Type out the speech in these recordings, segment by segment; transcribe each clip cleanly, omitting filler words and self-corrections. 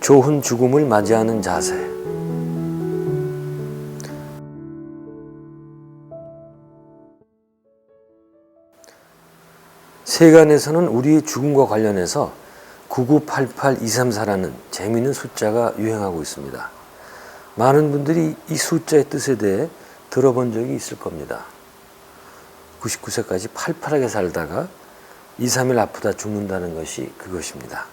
좋은 죽음을 맞이하는 자세. 세간에서는 우리의 죽음과 관련해서 9988234라는 재미있는 숫자가 유행하고 있습니다. 많은 분들이 이 숫자의 뜻에 대해 들어본 적이 있을 겁니다. 99세까지 팔팔하게 살다가 2, 3일 아프다 죽는다는 것이 그것입니다.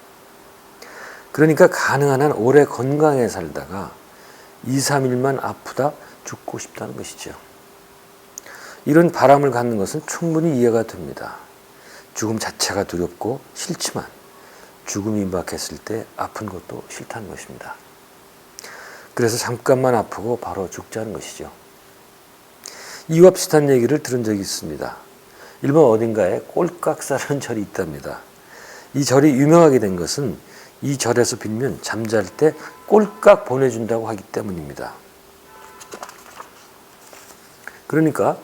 그러니까 가능한 한 오래 건강하게 살다가 2, 3일만 아프다 죽고 싶다는 것이죠. 이런 바람을 갖는 것은 충분히 이해가 됩니다. 죽음 자체가 두렵고 싫지만 죽음이 임박했을 때 아픈 것도 싫다는 것입니다. 그래서 잠깐만 아프고 바로 죽자는 것이죠. 이와 비슷한 얘기를 들은 적이 있습니다. 일본 어딘가에 꼴깍사라는 절이 있답니다. 이 절이 유명하게 된 것은 이 절에서 빌면 잠잘 때 꼴깍 보내준다고 하기 때문입니다. 그러니까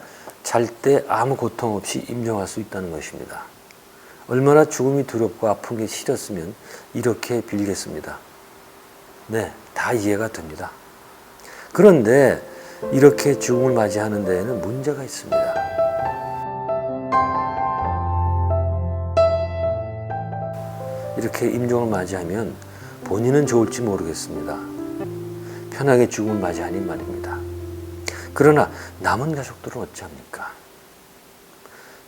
잘 때 아무 고통 없이 임종할 수 있다는 것입니다. 얼마나 죽음이 두렵고 아픈 게 싫었으면 이렇게 빌겠습니다. 네, 다 이해가 됩니다. 그런데 이렇게 죽음을 맞이하는 데에는 문제가 있습니다. 이렇게 임종을 맞이하면 본인은 좋을지 모르겠습니다. 편하게 죽음을 맞이하니 말입니다. 그러나 남은 가족들은 어찌합니까?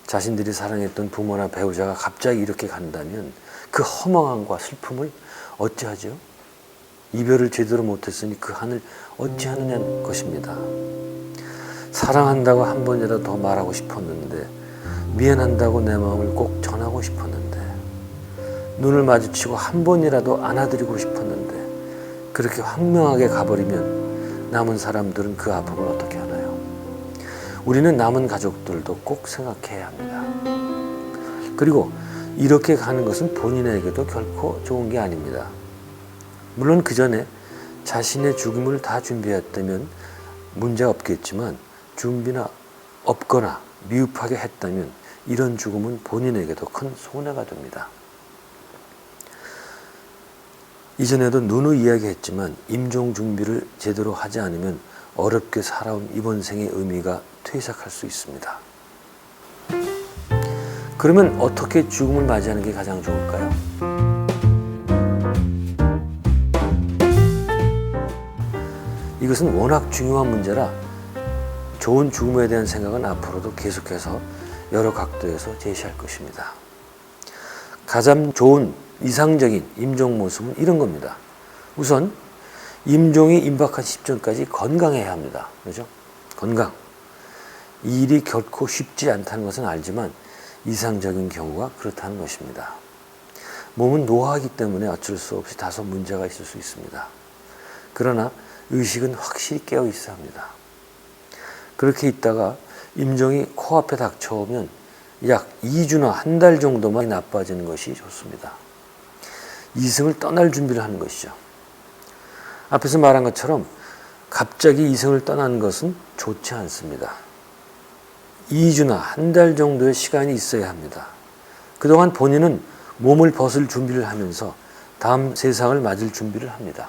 자신들이 사랑했던 부모나 배우자가 갑자기 이렇게 간다면 그 허망함과 슬픔을 어찌하죠? 이별을 제대로 못했으니 그 한을 어찌하느냐는 것입니다. 사랑한다고 한 번이라도 더 말하고 싶었는데, 미안한다고 내 마음을 꼭 전하고 싶었는데, 눈을 마주치고 한 번이라도 안아드리고 싶었는데, 그렇게 황명하게 가버리면 남은 사람들은 그 아픔을 어떻게 하나요? 우리는 남은 가족들도 꼭 생각해야 합니다. 그리고 이렇게 가는 것은 본인에게도 결코 좋은 게 아닙니다. 물론 그 전에 자신의 죽음을 다 준비했다면 문제가 없겠지만 준비나 없거나 미흡하게 했다면 이런 죽음은 본인에게도 큰 손해가 됩니다. 이전에도 누누이 이야기했지만 임종 준비를 제대로 하지 않으면 어렵게 살아온 이번 생의 의미가 퇴색할 수 있습니다. 그러면 어떻게 죽음을 맞이하는 게 가장 좋을까요? 이것은 워낙 중요한 문제라 좋은 죽음에 대한 생각은 앞으로도 계속해서 여러 각도에서 제시할 것입니다. 가장 좋은 이상적인 임종 모습은 이런 겁니다. 우선 임종이 임박하기 직전까지 건강해야 합니다. 그렇죠? 건강. 이 일이 결코 쉽지 않다는 것은 알지만 이상적인 경우가 그렇다는 것입니다. 몸은 노화하기 때문에 어쩔 수 없이 다소 문제가 있을 수 있습니다. 그러나 의식은 확실히 깨어 있어야 합니다. 그렇게 있다가 임종이 코앞에 닥쳐오면 약 2주나 한 달 정도만 나빠지는 것이 좋습니다. 이승을 떠날 준비를 하는 것이죠. 앞에서 말한 것처럼 갑자기 이승을 떠나는 것은 좋지 않습니다. 2주나 한 달 정도의 시간이 있어야 합니다. 그동안 본인은 몸을 벗을 준비를 하면서 다음 세상을 맞을 준비를 합니다.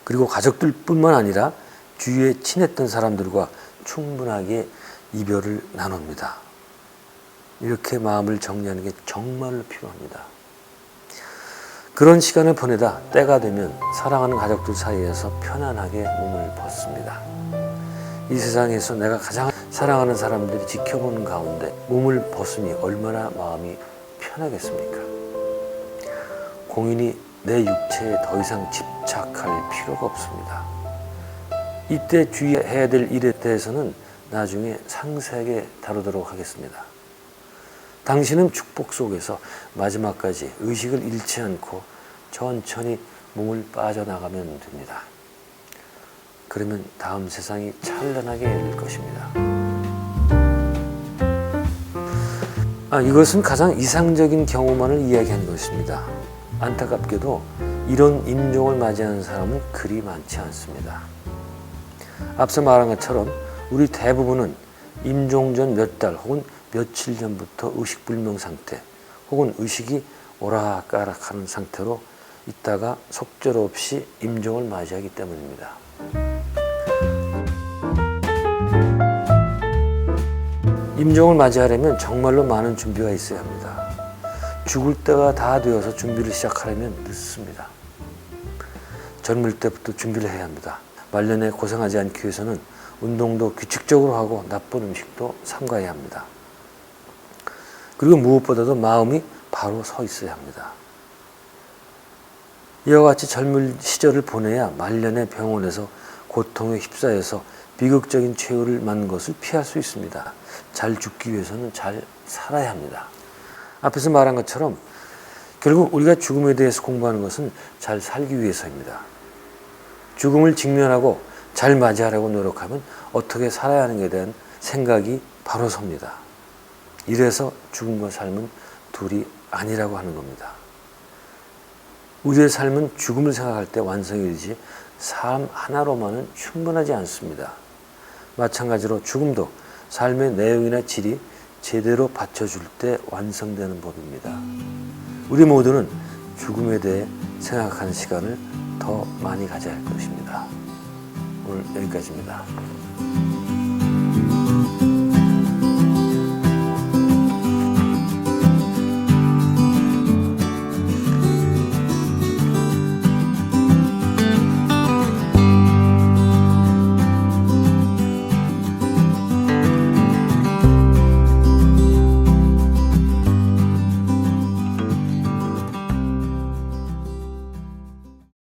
그리고 가족들뿐만 아니라 주위에 친했던 사람들과 충분하게 이별을 나눕니다. 이렇게 마음을 정리하는 게 정말로 필요합니다. 그런 시간을 보내다 때가 되면 사랑하는 가족들 사이에서 편안하게 몸을 벗습니다. 이 세상에서 내가 가장 사랑하는 사람들이 지켜보는 가운데 몸을 벗으니 얼마나 마음이 편하겠습니까? 공인이 내 육체에 더 이상 집착할 필요가 없습니다. 이때 주의해야 될 일에 대해서는 나중에 상세하게 다루도록 하겠습니다. 당신은 축복 속에서 마지막까지 의식을 잃지 않고 천천히 몸을 빠져나가면 됩니다. 그러면 다음 세상이 찬란하게 열릴 것입니다. 이것은 가장 이상적인 경우만을 이야기한 것입니다. 안타깝게도 이런 임종을 맞이하는 사람은 그리 많지 않습니다. 앞서 말한 것처럼 우리 대부분은 임종 전 몇 달 혹은 며칠 전부터 의식불명 상태 혹은 의식이 오락가락하는 상태로 있다가 속절없이 임종을 맞이하기 때문입니다. 임종을 맞이하려면 정말로 많은 준비가 있어야 합니다. 죽을 때가 다 되어서 준비를 시작하려면 늦습니다. 젊을 때부터 준비를 해야 합니다. 말년에 고생하지 않기 위해서는 운동도 규칙적으로 하고 나쁜 음식도 삼가해야 합니다. 그리고 무엇보다도 마음이 바로 서 있어야 합니다. 이와 같이 젊은 시절을 보내야 말년에 병원에서 고통에 휩싸여서 비극적인 최후를 맞는 것을 피할 수 있습니다. 잘 죽기 위해서는 잘 살아야 합니다. 앞에서 말한 것처럼 결국 우리가 죽음에 대해서 공부하는 것은 잘 살기 위해서입니다. 죽음을 직면하고 잘 맞이하려고 노력하면 어떻게 살아야 하는가에 대한 생각이 바로 섭니다. 이래서 죽음과 삶은 둘이 아니라고 하는 겁니다. 우리의 삶은 죽음을 생각할 때 완성이 되지 삶 하나로만은 충분하지 않습니다. 마찬가지로 죽음도 삶의 내용이나 질이 제대로 받쳐줄 때 완성되는 법입니다. 우리 모두는 죽음에 대해 생각하는 시간을 더 많이 가져야 할 것입니다. 오늘 여기까지입니다.